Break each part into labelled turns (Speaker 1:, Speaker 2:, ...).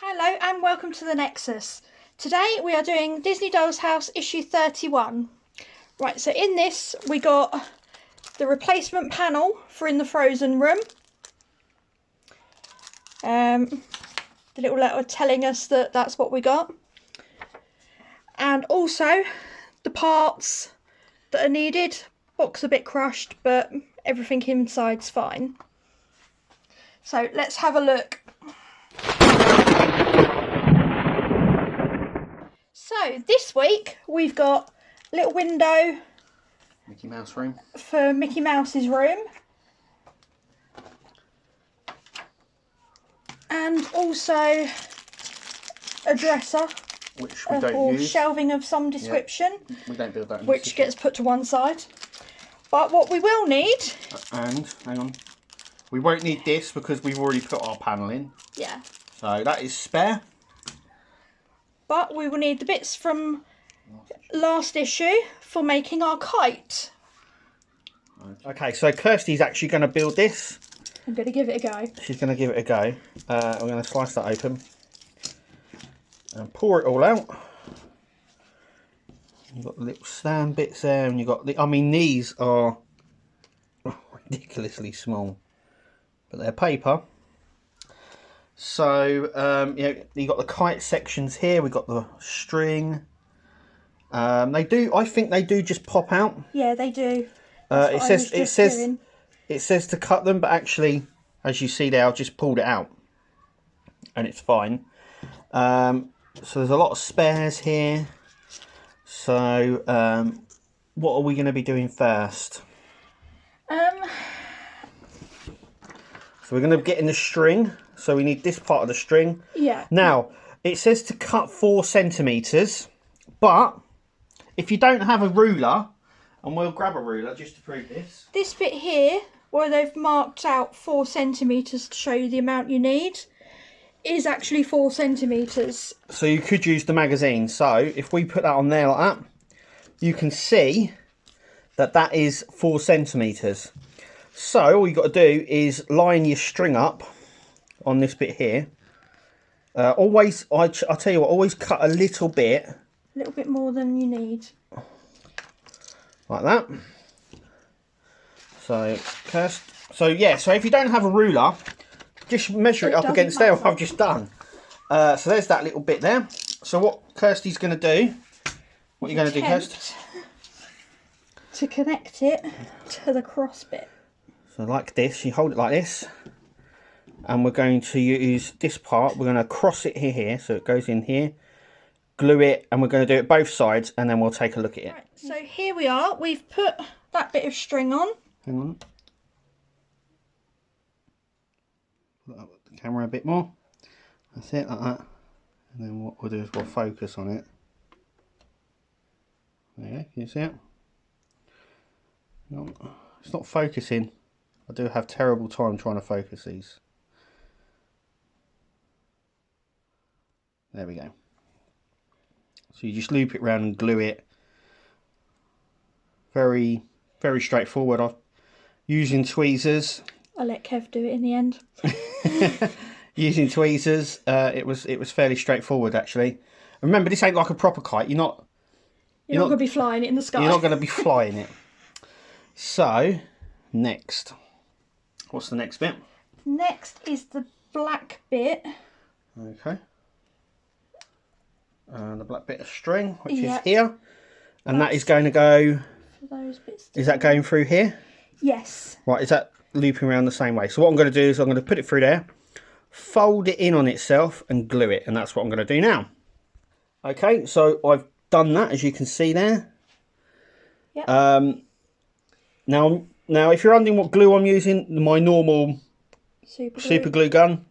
Speaker 1: Hello and welcome to the Nexus. Today we are doing Disney Doll's House issue 31. Right, so in this we got the replacement panel for in the Frozen room. The little letter telling us that that's what we got. And also the parts that are needed. Box a bit crushed, but everything inside's fine. So let's have a look. So this week we've got a little window
Speaker 2: Mickey Mouse room
Speaker 1: for Mickey Mouse's room, and also a dresser,
Speaker 2: which we don't
Speaker 1: or
Speaker 2: use.
Speaker 1: shelving of some description.
Speaker 2: Yeah, we don't build that in
Speaker 1: which gets put to one side. But what we will need,
Speaker 2: and hang on, we won't need this because we've already put our panel in.
Speaker 1: yeah,
Speaker 2: So that is spare.
Speaker 1: but we will need the bits from last issue for making our kite.
Speaker 2: Okay, so Kirsty's actually going to build this.
Speaker 1: I'm going to give it a go.
Speaker 2: She's going to give it a go. We're going to slice that open and pour it all out. You've got the little stand bits there, and you've got the, I mean, these are ridiculously small, but they're paper. So, you've got the kite sections here, we've got the string. I think they do just pop out.
Speaker 1: Yeah, they do.
Speaker 2: It says to cut them, but actually, as you see there, I've just pulled it out, and it's fine. So there's a lot of spares here. So, what are we going to be doing first? So we're going to get in the string. So we need this part of the string.
Speaker 1: Yeah.
Speaker 2: Now, it says to cut 4 centimetres, but if you don't have a ruler, and we'll grab a ruler just to prove this.
Speaker 1: This bit here, where they've marked out 4 centimetres to show you the amount you need, is actually 4 centimetres.
Speaker 2: So you could use the magazine. So if we put that on there like that, you can see that that is 4 centimetres. So all you've got to do is line your string up on this bit here. Always, I'll tell you what, always cut a little bit.
Speaker 1: A little bit more than you need.
Speaker 2: Like that. So yeah, so if you don't have a ruler, just measure it up against there, what I've just done. So there's that little bit there. So what Kirsty's going to do, what are you going to do, Kirsty?
Speaker 1: To connect it to the cross bit.
Speaker 2: So like this, you hold it like this. And we're going to use this part, we're going to cross it here, so it goes in here, glue it, and we're going to do it both sides, and then we'll take a look at it.
Speaker 1: Right, so here we are, we've put that bit of string on.
Speaker 2: Hang on. Put up the camera a bit more. That's it, like that. And then what we'll do is we'll focus on it. There you go, can you see it? No, it's not focusing. I do have terrible time trying to focus these. There we go. So you just loop it around and glue it. Very, very straightforward. I'm using tweezers.
Speaker 1: I'll let Kev do it in the end.
Speaker 2: Using tweezers, it was fairly straightforward actually. Remember, this ain't like a proper kite. You're not
Speaker 1: going to be flying it in the sky.
Speaker 2: You're not going to be flying it. So, next. What's the next bit?
Speaker 1: Next is the black bit.
Speaker 2: Okay. The black bit of string, which is here. And that is going to go...
Speaker 1: For those bits.
Speaker 2: Is that going through here?
Speaker 1: Yes.
Speaker 2: Right, is that looping around the same way? So what I'm going to do is I'm going to put it through there, fold it in on itself and glue it. And that's what I'm going to do now. Okay, so I've done that, as you can see there.
Speaker 1: Yep.
Speaker 2: Now, if you're wondering what glue I'm using, my normal super glue gun,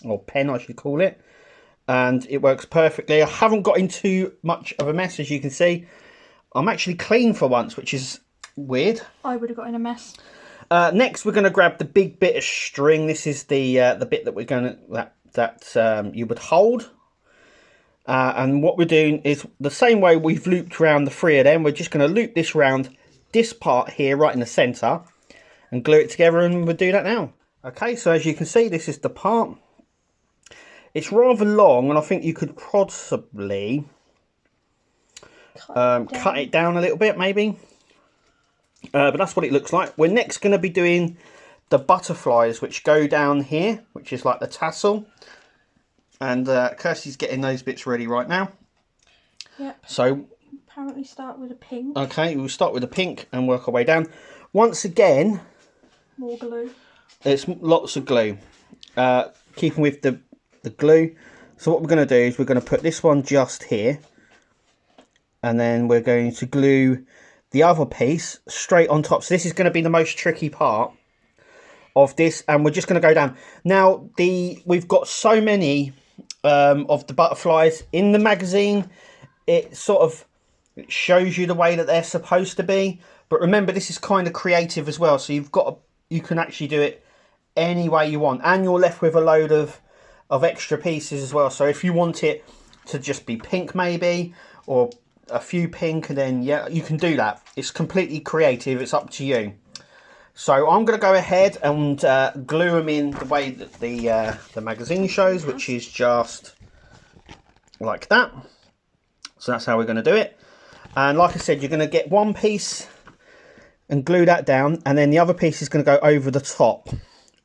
Speaker 2: or pen I should call it, and it works perfectly. I haven't got into much of a mess, as you can see. I'm actually clean for once, which is weird.
Speaker 1: I would have got in a mess.
Speaker 2: Next, we're going to grab the big bit of string. This is the bit that we're going to that you would hold. And what we're doing is the same way we've looped around the 3 of them. We're just going to loop this round this part here right in the center and glue it together, and we'll do that now. Okay, so as you can see, this is the part. It's rather long, and I think you could possibly cut it down a little bit, maybe. But that's what it looks like. We're next going to be doing the butterflies, which go down here, which is like the tassel. And Kirsty's getting those bits ready right now.
Speaker 1: Yep.
Speaker 2: So
Speaker 1: apparently start with a pink.
Speaker 2: Okay, we'll start with the pink and work our way down. Once again,
Speaker 1: more glue.
Speaker 2: It's lots of glue. Keeping with the glue. So what we're going to do is we're going to put this one just here. And then we're going to glue the other piece straight on top. So this is going to be the most tricky part of this. And we're just going to go down. Now, we've got so many of the butterflies in the magazine. It sort of shows you the way that they're supposed to be. But remember, this is kind of creative as well. So you can actually do it any way you want. And you're left with a load of extra pieces as well. So if you want it to just be pink maybe, or a few pink, and then yeah, you can do that. It's completely creative. It's up to you. So I'm going to go ahead and glue them in the way that the magazine shows, which is just like that. So that's how we're going to do it. And like I said, you're going to get one piece and glue that down, and then the other piece is going to go over the top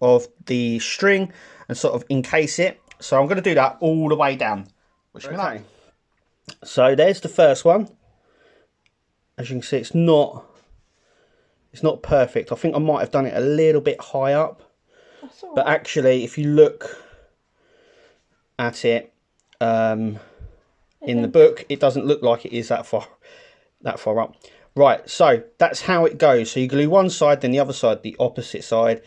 Speaker 2: of the string and sort of encase it. So I'm going to do that all the way down. Okay. So there's the first one. As you can see, it's not perfect. I think I might have done it a little bit high up. That's all right. But actually, if you look at it in the book, it doesn't look like it is that far up. Right, so that's how it goes. So you glue one side, then the other side, the opposite side.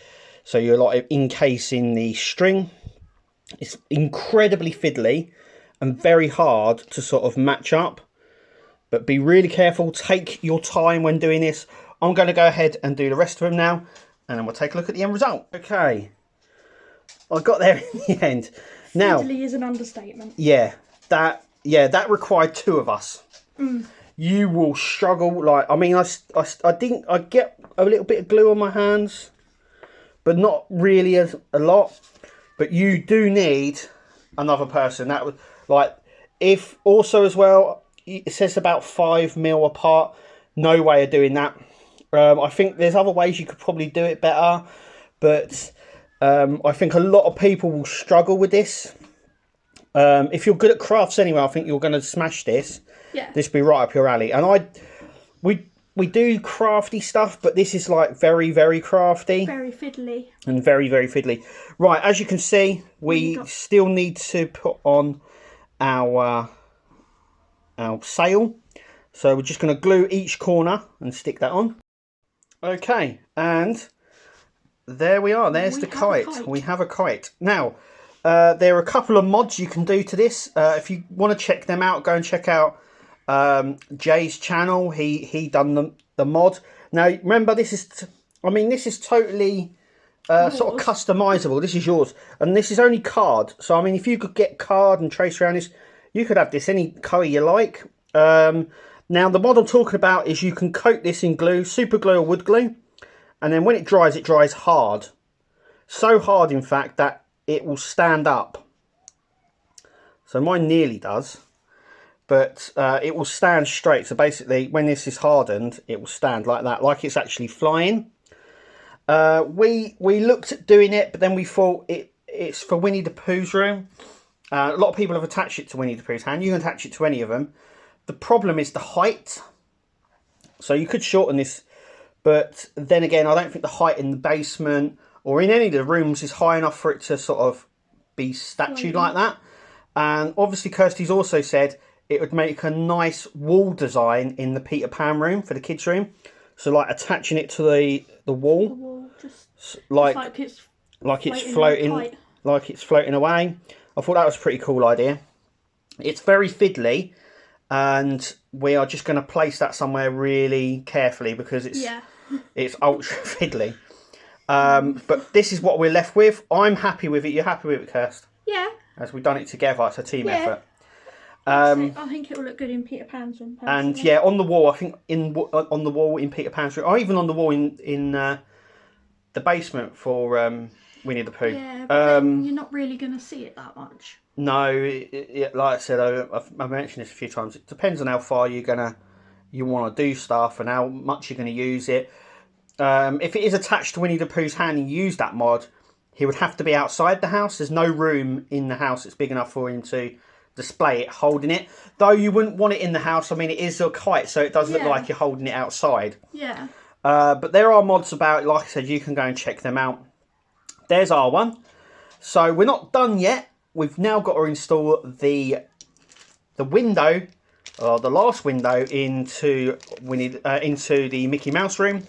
Speaker 2: So you're like encasing the string. It's incredibly fiddly and very hard to sort of match up. But be really careful. Take your time when doing this. I'm going to go ahead and do the rest of them now. And then we'll take a look at the end result. Okay. I got there in the end. Now,
Speaker 1: fiddly is an understatement.
Speaker 2: Yeah, that required two of us. You will struggle. Like, I mean, I get a little bit of glue on my hands, but not really a lot. But you do need another person. That was like, if also as well, it says about 5 mil apart. No way of doing that. I think there's other ways you could probably do it better, but I think a lot of people will struggle with this. If you're good at crafts anyway, I think you're going to smash this. Yeah. This will be right up your alley. And we do crafty stuff, but this is like very, very crafty. Very fiddly. And very, very fiddly. Right, as you can see, we still need to put on our sail. So we're just going to glue each corner and stick that on. Okay, and there we are. There's the kite. We have a kite. Now, there are a couple of mods you can do to this. If you want to check them out, go and check out Jay's channel. He done the mod. Now, remember, this is totally sort of customizable. This is yours, and this is only card. So, I mean, if you could get card and trace around this, you could have this any colour you like. Now, the mod I'm talking about is you can coat this in glue, super glue or wood glue, and then when it dries hard. So hard, in fact, that it will stand up. So mine nearly does, but it will stand straight. So basically, when this is hardened, it will stand like that, like it's actually flying. We looked at doing it, but then we thought it's for Winnie the Pooh's room. A lot of people have attached it to Winnie the Pooh's hand. You can attach it to any of them. The problem is the height. So you could shorten this, but then again, I don't think the height in the basement or in any of the rooms is high enough for it to sort of be statued like that. And obviously Kirsty's also said it would make a nice wall design in the Peter Pan room for the kids' room. So like attaching it to the wall. The wall just like it's floating away. I thought that was a pretty cool idea. It's very fiddly, and we are just going to place that somewhere really carefully because it's ultra fiddly. But this is what we're left with. I'm happy with it. You're happy with it, Kirst? Yeah. As we've done it together, it's a team effort.
Speaker 1: I think it will look good in Peter Pan's room.
Speaker 2: And yeah, on the wall, I think on the wall in Peter Pan's room, or even on the wall in the basement for Winnie the Pooh.
Speaker 1: Yeah, but then you're not really going to see it that much.
Speaker 2: No, like I said, I've mentioned this a few times. It depends on how far you want to do stuff and how much you're going to use it. If it is attached to Winnie the Pooh's hand and you use that mod, he would have to be outside the house. There's no room in the house that's big enough for him to display it holding it. Though you wouldn't want it in the house. I mean, it is a kite, so it does look like you're holding it outside.
Speaker 1: Yeah.
Speaker 2: But there are mods about, like I said, you can go and check them out. There's our one. So we're not done yet. We've now got to install the window, or the last window, into the Mickey Mouse room.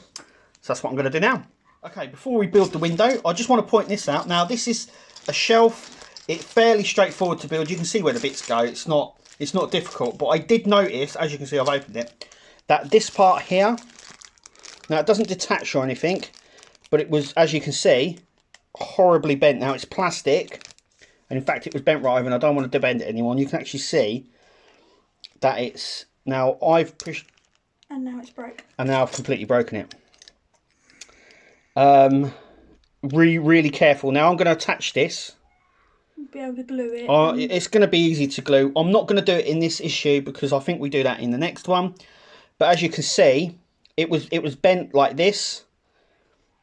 Speaker 2: So that's what I'm going to do now. Okay, before we build the window, I just want to point this out. Now, this is a shelf. It's fairly straightforward to build. You can see where the bits go. It's not difficult. But I did notice, as you can see, I've opened it, that this part here, now it doesn't detach or anything, but it was, as you can see, horribly bent. Now it's plastic, and in fact it was bent right over, and I don't want to debend it anymore. And you can actually see that it's, now I've pushed,
Speaker 1: and now it's broke.
Speaker 2: And now I've completely broken it. Really careful. Now I'm going to attach this.
Speaker 1: Be able to glue it.
Speaker 2: It's going to be easy to glue. I'm not going to do it in this issue because I think we do that in the next one. But as you can see, it was bent like this.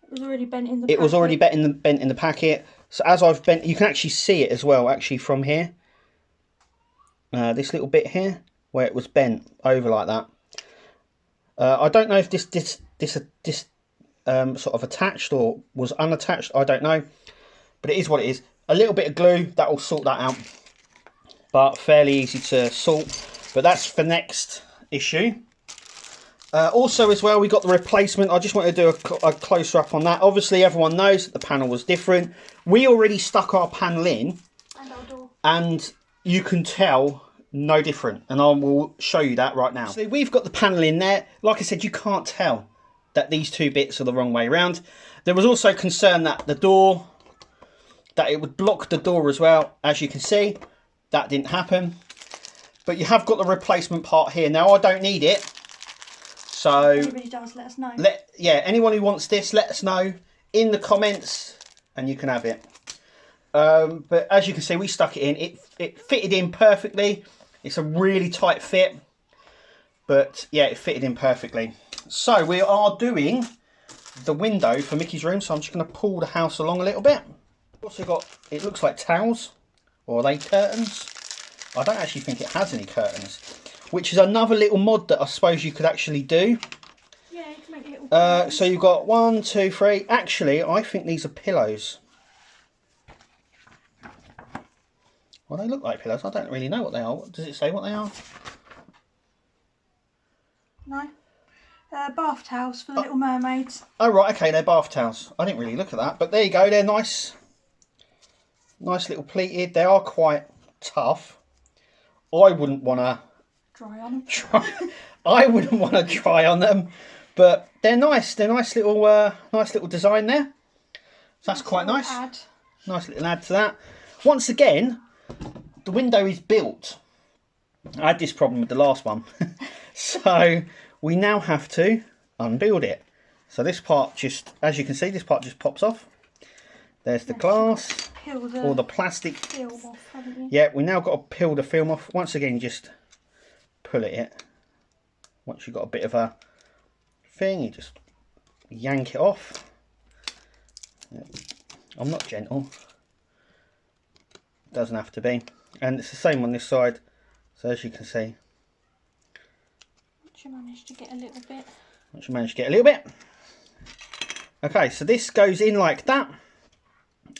Speaker 1: It was already bent in the packet.
Speaker 2: It was already bent in the packet. So as I've bent, you can actually see it as well, actually, from here. This little bit here, where it was bent over like that. I don't know if this sort of attached or was unattached. I don't know. But it is what it is. A little bit of glue, that will sort that out. But fairly easy to sort. But that's for next issue. Also as well, we got the replacement. I just want to do a closer up on that. Obviously everyone knows that the panel was different. We already stuck our panel in,
Speaker 1: and our door, and
Speaker 2: you can tell no different, and I will show you that right now. So we've got the panel in there. Like I said, you can't tell that these two bits are the wrong way around. There was also concern that the door, that it would block the door as well. As you can see, that didn't happen. But you have got the replacement part here. Now I don't need it. So,
Speaker 1: if anybody does, let us know.
Speaker 2: Anyone who wants this, let us know in the comments and you can have it. But as you can see, we stuck it in. It fitted in perfectly. It's a really tight fit. But yeah, it fitted in perfectly. So we are doing the window for Mickey's room. So I'm just going to pull the house along a little bit. Also got, it looks like towels. Or are they curtains? I don't actually think it has any curtains. Which is another little mod that I suppose you could actually do.
Speaker 1: Yeah, you can make little
Speaker 2: so you've got 1, 2, 3. Actually, I think these are pillows. Well, they look like pillows. I don't really know what they are. Does it say what they are?
Speaker 1: No. Bath towels for the little mermaids.
Speaker 2: Oh, right. Okay, they're bath towels. I didn't really look at that. But there you go. They're nice. Nice little pleated. They are quite tough. I wouldn't want to...
Speaker 1: Dry on them.
Speaker 2: I wouldn't want to try on them, but they're nice. They're nice little design there. So that's quite nice. Nice little add to that. Once again, the window is built. I had this problem with the last one, so we now have to unbuild it. So this part just, as you can see, this part just pops off. There's the glass, or the plastic.
Speaker 1: Film off, haven't you?
Speaker 2: Yeah, we now got to peel the film off. Once again, just pull it. Once you've got a bit of a thing, you just yank it off. I'm not gentle. Doesn't have to be. And it's the same on this side. So as you can see.
Speaker 1: Once you manage to get a little bit.
Speaker 2: Once you manage to get a little bit. Okay, so this goes in like that.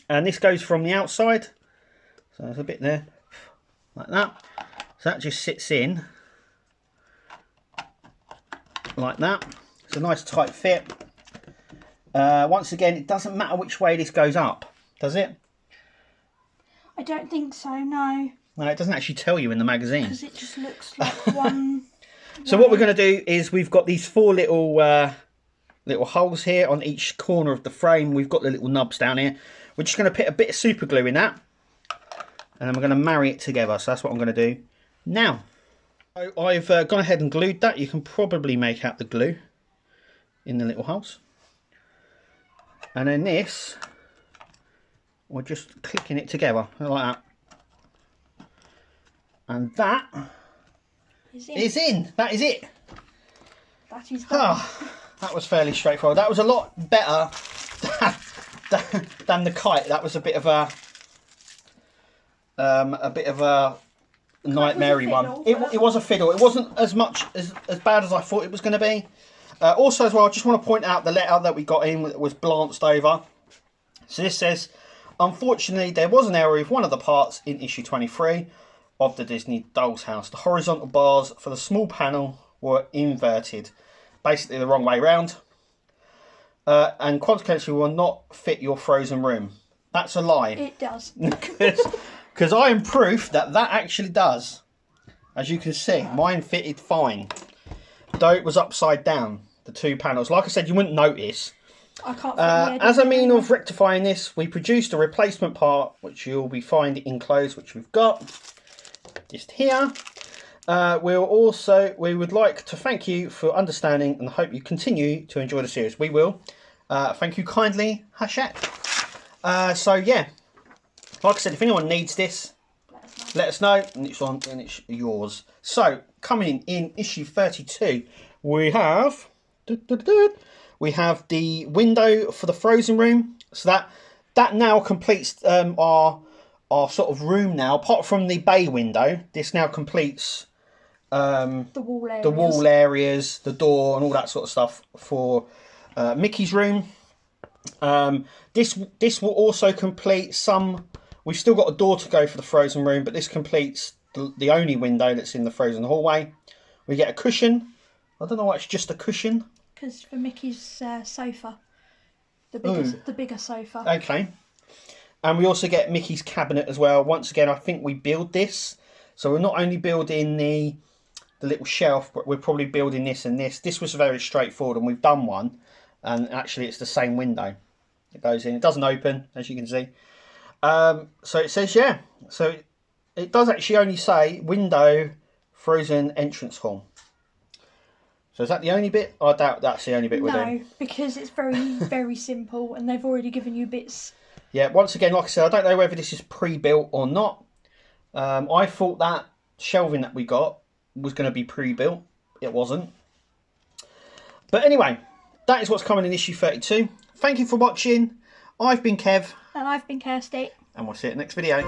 Speaker 2: And this goes from the outside. So there's a bit there. Like that. So that just sits in. Like that. It's a nice tight fit. Once again, it doesn't matter which way this goes up, does it?
Speaker 1: I don't think so, no.
Speaker 2: No, it doesn't actually tell you in the magazine.
Speaker 1: Because it just looks like one...
Speaker 2: So what we're going to do is we've got these 4 little holes here on each corner of the frame. We've got the little nubs down here. We're just going to put a bit of super glue in that. And then we're going to marry it together. So that's what I'm going to do now. So I've gone ahead and glued that. You can probably make out the glue in the little holes. And then this we're just clicking it together like that. And that is in. That is it.
Speaker 1: That is done.
Speaker 2: That was fairly straightforward. That was a lot better than the kite. That was a bit of a nightmare-y one. It was a fiddle. It wasn't as bad as I thought it was going to be. Also, as well, I just want to point out the letter that we got in was blanched over. So this says, unfortunately, there was an error with one of the parts in issue 23 of the Disney Doll's House. The horizontal bars for the small panel were inverted, basically the wrong way round, and consequently will not fit your frozen room. That's a lie.
Speaker 1: It does.
Speaker 2: Because I am proof that actually does. As you can see, mine fitted fine, though it was upside down, the two panels. Like I said, you wouldn't notice.
Speaker 1: I can't
Speaker 2: as a mean of rectifying this, we produced a replacement part, which you'll be finding enclosed, which we've got just here. We would like to thank you for understanding and hope you continue to enjoy the series. We will. Thank you kindly, Hachette. So yeah, like I said, if anyone needs this, let us know, and it's yours. So coming in issue 32, we have the window for the frozen room. So that now completes our sort of room now. Apart from the bay window, this now completes the wall areas, the door, and all that sort of stuff for Mickey's room. This will also complete some. We've still got a door to go for the frozen room, but this completes the only window that's in the frozen hallway. We get a cushion. I don't know why it's just a cushion.
Speaker 1: Because for Mickey's sofa, the bigger sofa.
Speaker 2: Okay. And we also get Mickey's cabinet as well. Once again, I think we build this. So we're not only building the little shelf, but we're probably building this and this. This was very straightforward, and we've done one. And actually, it's the same window. It goes in. It doesn't open, as you can see. So it says, yeah. So it does actually only say window, frozen entrance hall. So is that the only bit? I doubt that's the only bit we're doing.
Speaker 1: No, because it's very, very simple, and they've already given you bits.
Speaker 2: Yeah, once again, like I said, I don't know whether this is pre-built or not. I thought that shelving that we got was going to be pre-built. It wasn't. But anyway, that is what's coming in issue 32. Thank you for watching. I've been Kev.
Speaker 1: And I've been Kirsty.
Speaker 2: And we'll see you in the next video.